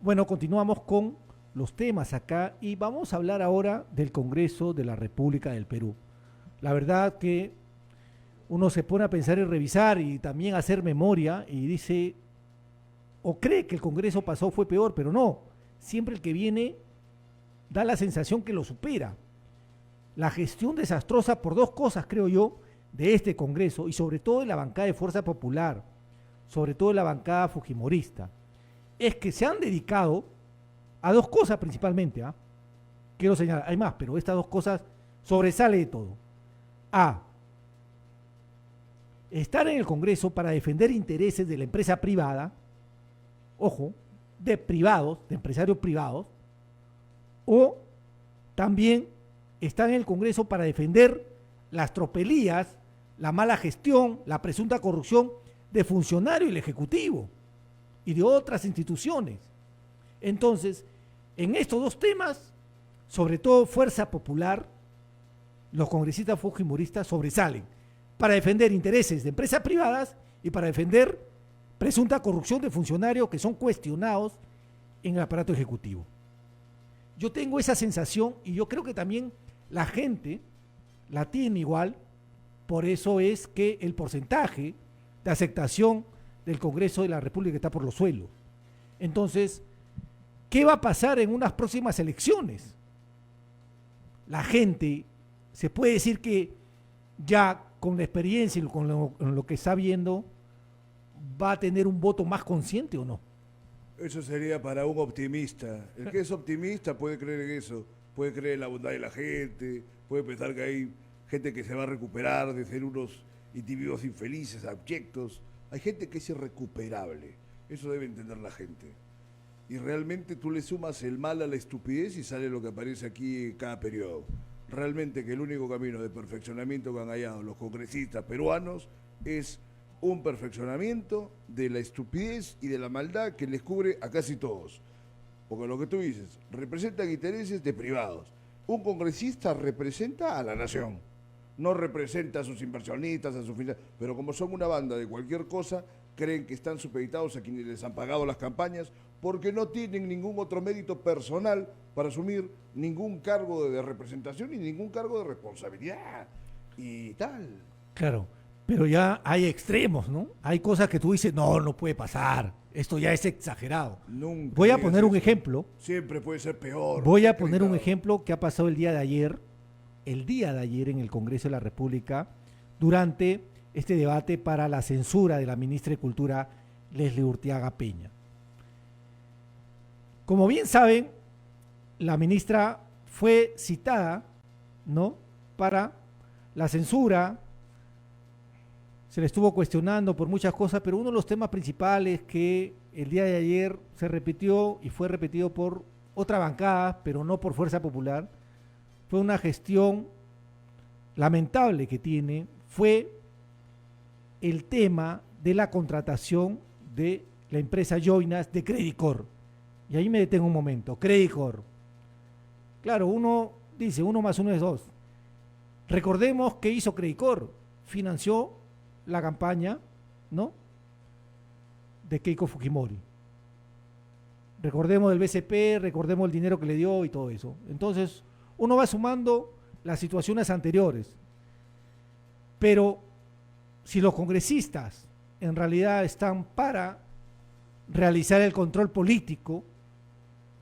Bueno, continuamos con los temas acá y vamos a hablar ahora del Congreso de la República del Perú. La verdad que uno se pone a pensar y revisar y también hacer memoria y dice, o cree que el Congreso pasado fue peor, pero no. Siempre el que viene da la sensación que lo supera. La gestión desastrosa por dos cosas, creo yo, de este Congreso y sobre todo de la bancada de Fuerza Popular, sobre todo de la bancada fujimorista, es que se han dedicado a dos cosas principalmente. Quiero señalar, hay más, pero estas dos cosas sobresale de todo. A, estar en el Congreso para defender intereses de la empresa privada, ojo, de privados, de empresarios privados, o también estar en el Congreso para defender las tropelías, la mala gestión, la presunta corrupción de funcionarios del Ejecutivo y de otras instituciones. Entonces, en estos dos temas, sobre todo Fuerza Popular, los congresistas fujimoristas sobresalen para defender intereses de empresas privadas y para defender presunta corrupción de funcionarios que son cuestionados en el aparato ejecutivo. Yo tengo esa sensación y yo creo que también la gente la tiene igual, por eso es que el porcentaje de aceptación del Congreso de la República está por los suelos. Entonces, ¿qué va a pasar en unas próximas elecciones? La gente, se puede decir que ya con la experiencia y con lo que está viendo, ¿va a tener un voto más consciente o no? Eso sería para un optimista. El que es optimista puede creer en eso, puede creer en la bondad de la gente, puede pensar que hay gente que se va a recuperar de ser unos individuos infelices, abyectos. Hay gente que es irrecuperable, eso debe entender la gente. Y realmente tú le sumas el mal a la estupidez y sale lo que aparece aquí en cada periodo. Realmente que el único camino de perfeccionamiento que han hallado los congresistas peruanos es un perfeccionamiento de la estupidez y de la maldad que les cubre a casi todos. Porque lo que tú dices, representan intereses de privados. Un congresista representa a la nación, no representa a sus inversionistas, a sus pero como son una banda de cualquier cosa, creen que están supeditados a quienes les han pagado las campañas porque no tienen ningún otro mérito personal para asumir ningún cargo de representación y ningún cargo de responsabilidad y tal. Claro, pero ya hay extremos, ¿no? Hay cosas que tú dices, no, no puede pasar, esto ya es exagerado. Nunca Voy a digas poner un eso. ejemplo. Siempre puede ser peor. Voy a poner un ejemplo que ha pasado el día de ayer en el Congreso de la República, durante este debate para la censura de la ministra de Cultura, Leslie Urteaga Peña. Como bien saben, la ministra fue citada, ¿no?, para la censura. Se le estuvo cuestionando por muchas cosas, pero uno de los temas principales que el día de ayer se repitió y fue repetido por otra bancada, pero no por Fuerza Popular, fue una gestión lamentable que tiene, fue el tema de la contratación de la empresa Joinas de Credicor. Y ahí me detengo un momento. Credicor. Claro, uno dice, 1 más 1 es 2. Recordemos que hizo Credicor. Financió la campaña, ¿no?, de Keiko Fujimori. Recordemos del BCP, recordemos el dinero que le dio y todo eso. Entonces, uno va sumando las situaciones anteriores. Pero si los congresistas en realidad están para realizar el control político,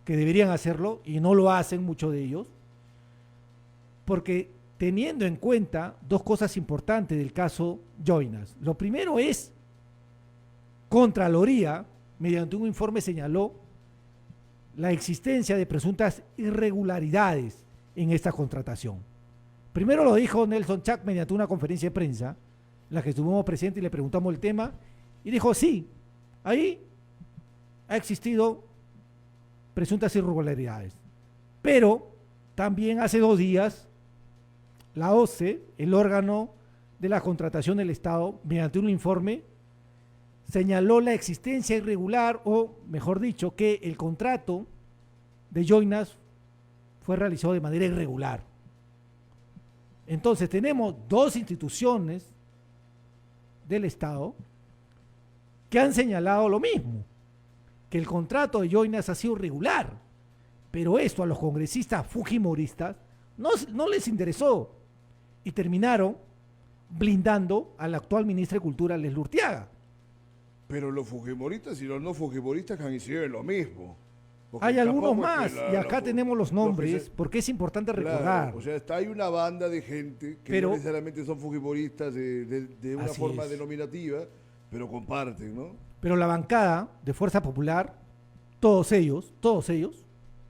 que deberían hacerlo, y no lo hacen muchos de ellos, porque teniendo en cuenta dos cosas importantes del caso Joinas. Lo primero es, Contraloría, mediante un informe, señaló la existencia de presuntas irregularidades en esta contratación. Primero lo dijo Nelson Chac mediante una conferencia de prensa, en la que estuvimos presentes y le preguntamos el tema, y dijo, sí, ahí ha existido presuntas irregularidades. Pero también hace 2 días, la OCE, el órgano de la contratación del Estado, mediante un informe, señaló la existencia irregular, o mejor dicho, que el contrato de Joinas fue realizado de manera irregular. Entonces tenemos 2 instituciones del Estado que han señalado lo mismo. que el contrato de Joinas ha sido regular, pero esto a los congresistas fujimoristas no les interesó y terminaron blindando a la actual ministra de Cultura, Leslie Urteaga. Pero los fujimoristas y los no fujimoristas han sido lo mismo. Porque Hay algunos tampoco es más, que y acá tenemos los nombres, porque es importante claro, recordar. o sea, hay una banda de gente que Pero, no necesariamente son fujimoristas de una así forma es. denominativa, pero comparten, ¿no? Pero la bancada de Fuerza Popular, todos ellos,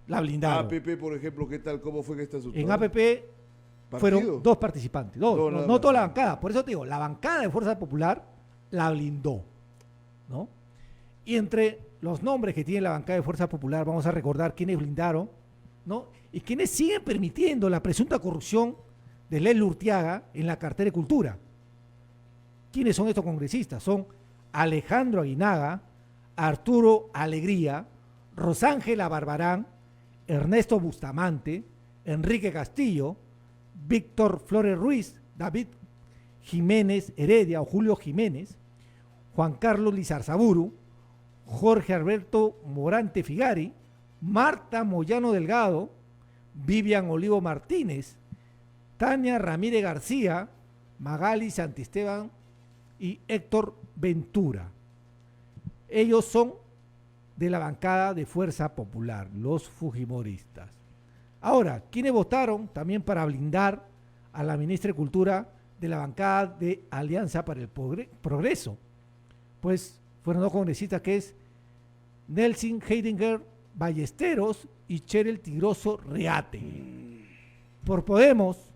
la blindaron. APP, por ejemplo, ¿qué tal? ¿Cómo fue que está su En APP ¿Partido? fueron 2 participantes, Dos no, nada no más. toda la bancada. Por eso te digo, la bancada de Fuerza Popular la blindó, ¿no? Y entre los nombres que tiene la bancada de Fuerza Popular, vamos a recordar quiénes blindaron, ¿no? Y quienes siguen permitiendo la presunta corrupción de Leslie Urteaga en la cartera de Cultura. ¿Quiénes son estos congresistas? Son Alejandro Aguinaga, Arturo Alegría, Rosángela Barbarán, Ernesto Bustamante, Enrique Castillo, Víctor Flores Ruiz, David Jiménez Heredia o Julio Jiménez, Juan Carlos Lizarzaburu, Jorge Alberto Morante Figari, Marta Moyano Delgado, Vivian Olivo Martínez, Tania Ramírez García, Magali Santisteban y Héctor Ventura. Ellos son de la bancada de Fuerza Popular, los fujimoristas. Ahora, ¿quiénes votaron también para blindar a la ministra de Cultura de la bancada de Alianza para el Progreso? Pues fueron 2 congresistas que es Nelson Heidinger Ballesteros y Cheryl Tigroso Reate. Por Podemos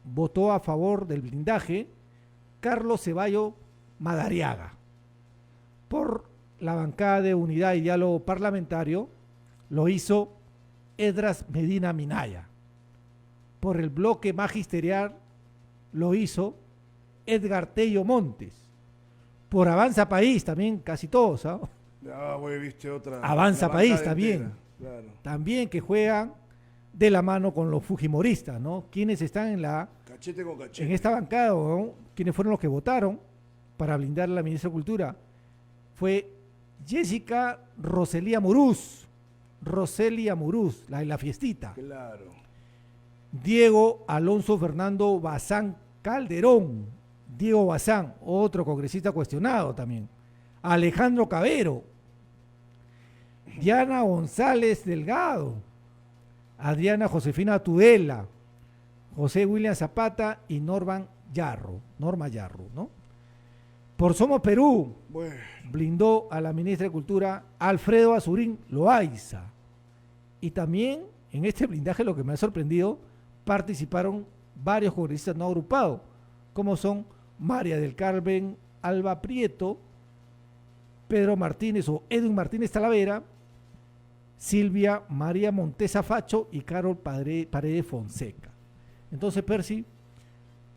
votó a favor del blindaje Carlos Ceballo Madariaga. Por la bancada de Unidad y Diálogo Parlamentario lo hizo Edras Medina Minaya. Por el bloque magisterial lo hizo Edgar Tello Montes. Por Avanza País también, casi todos, ¿ah? Viste otra. Avanza País bancada también. entera, claro. También que juegan de la mano con los fujimoristas, ¿no? Quienes están Cachete con cachete. en esta bancada, ¿no? Quienes fueron los que votaron para blindar a la ministra de Cultura. Fue Jessica Roselia Murús, la de la fiestita. Claro. Diego Alonso Fernando Bazán Calderón, Diego Bazán, otro congresista cuestionado también. Alejandro Cabero, Diana González Delgado, Adriana Josefina Tudela, José William Zapata y Norma Yarro, ¿no? Por Somos Perú, Bueno, blindó a la ministra de Cultura Alfredo Azurín Loaiza. Y también en este blindaje, lo que me ha sorprendido, participaron varios congresistas no agrupados, como son María del Carmen Alba Prieto, Pedro Martínez o Edwin Martínez Talavera, Silvia María Montesa Facho y Carol Paredes Fonseca. Entonces, Percy,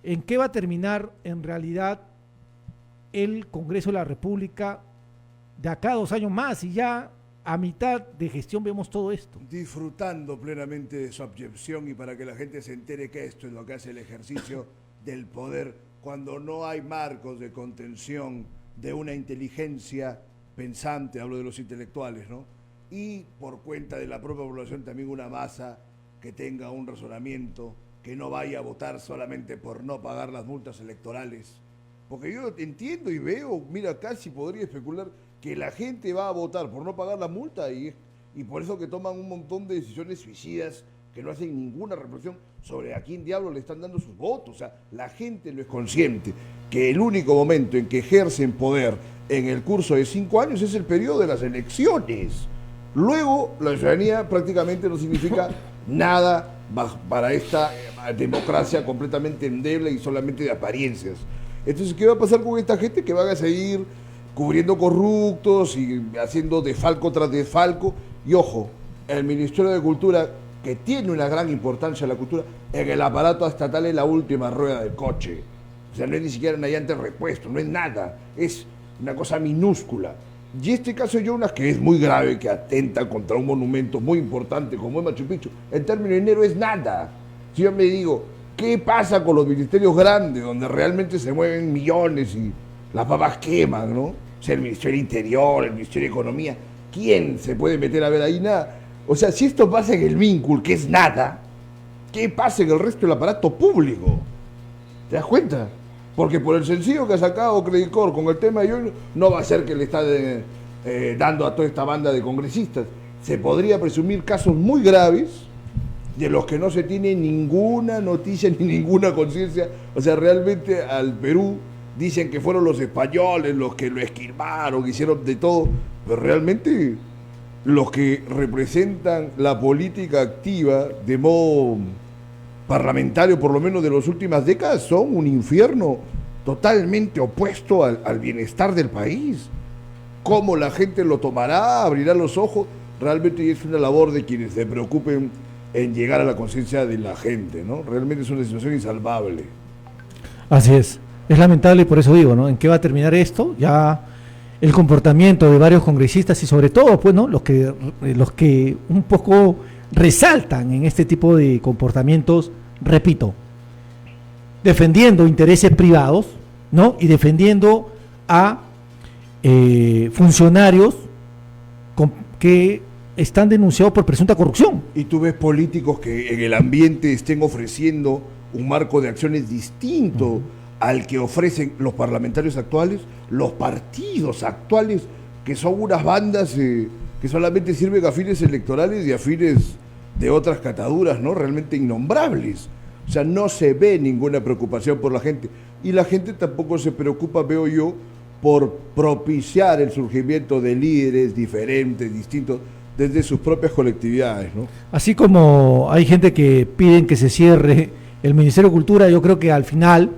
¿en qué va a terminar en realidad el Congreso de la República de acá a 2 años más? Y ya a mitad de gestión vemos todo esto. disfrutando plenamente de su abyección y para que la gente se entere que esto es lo que hace el ejercicio del poder cuando no hay marcos de contención de una inteligencia pensante, hablo de los intelectuales, ¿no? Y por cuenta de la propia población también una masa que tenga un razonamiento, que no vaya a votar solamente por no pagar las multas electorales. Porque yo entiendo y veo, mira, casi podría especular que la gente va a votar por no pagar la multa y por eso que toman un montón de decisiones suicidas que no hacen ninguna reflexión sobre a quién diablos le están dando sus votos. O sea, la gente lo es consciente, que el único momento en que ejercen poder en el curso de 5 años es el periodo de las elecciones. Luego, la ciudadanía prácticamente no significa nada para esta democracia completamente endeble y solamente de apariencias. Entonces, ¿qué va a pasar con esta gente? Que van a seguir cubriendo corruptos y haciendo desfalco tras desfalco. Y ojo, el Ministerio de Cultura, que tiene una gran importancia en la cultura, en el aparato estatal es la última rueda del coche. O sea, no es ni siquiera una llanta de repuesto, no es nada, es una cosa minúscula. Y este caso de Jonas, que es muy grave, que atenta contra un monumento muy importante como es Machu Picchu, en términos de dinero es nada. Si yo me digo, ¿qué pasa con los ministerios grandes, donde realmente se mueven millones y las papas queman, ¿no? O sea, el Ministerio del Interior, el Ministerio de Economía, ¿quién se puede meter a ver ahí nada? O sea, si esto pasa en el vínculo, que es nada, ¿qué pasa en el resto del aparato público? ¿Te das cuenta? Porque por el sencillo que ha sacado Credit Corp con el tema de hoy, no va a ser que le está dando a toda esta banda de congresistas. Se podría presumir casos muy graves de los que no se tiene ninguna noticia ni ninguna conciencia. O sea, realmente al Perú dicen que fueron los españoles los que lo esquilmaron, que hicieron de todo, pero realmente los que representan la política activa de modo parlamentario, por lo menos de las últimas décadas, son un infierno totalmente opuesto al bienestar del país. ¿Cómo la gente lo tomará? ¿Abrirá los ojos? Realmente es una labor de quienes se preocupen en llegar a la conciencia de la gente, ¿no? Realmente es una situación insalvable. Así es lamentable y por eso digo, ¿no? ¿En qué va a terminar esto? Ya el comportamiento de varios congresistas y sobre todo, pues, ¿no? Los que un poco resaltan en este tipo de comportamientos, repito, defendiendo intereses privados, ¿no? Y defendiendo a funcionarios que están denunciados por presunta corrupción. Y tú ves políticos que en el ambiente estén ofreciendo un marco de acciones distinto al que ofrecen los parlamentarios actuales, los partidos actuales, que son unas bandas que solamente sirven a fines electorales y a fines de otras cataduras, ¿no? Realmente innombrables. O sea, no se ve ninguna preocupación por la gente. Y la gente tampoco se preocupa, veo yo, por propiciar el surgimiento de líderes diferentes, distintos, desde sus propias colectividades, ¿no? Así como hay gente que piden que se cierre el Ministerio de Cultura, yo creo que al final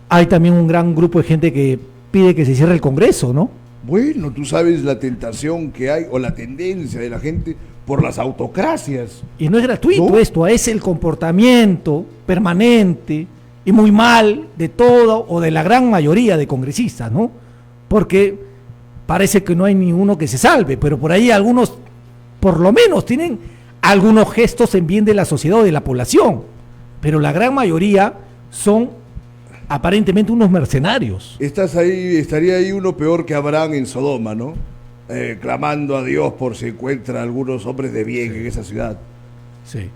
hay también un gran grupo de gente que pide que se cierre el Congreso, ¿no? Bueno, tú sabes la tentación que hay o la tendencia de la gente por las autocracias. Y no es gratuito, ¿no? Esto es el comportamiento permanente y muy mal de todo o de la gran mayoría de congresistas, ¿no? Porque parece que no hay ninguno que se salve, pero por ahí algunos, por lo menos, tienen algunos gestos en bien de la sociedad o de la población, pero la gran mayoría son aparentemente unos mercenarios. Estaría ahí uno peor que Abraham en Sodoma, ¿no? Clamando a Dios por si encuentra algunos hombres de bien en esa ciudad. Sí.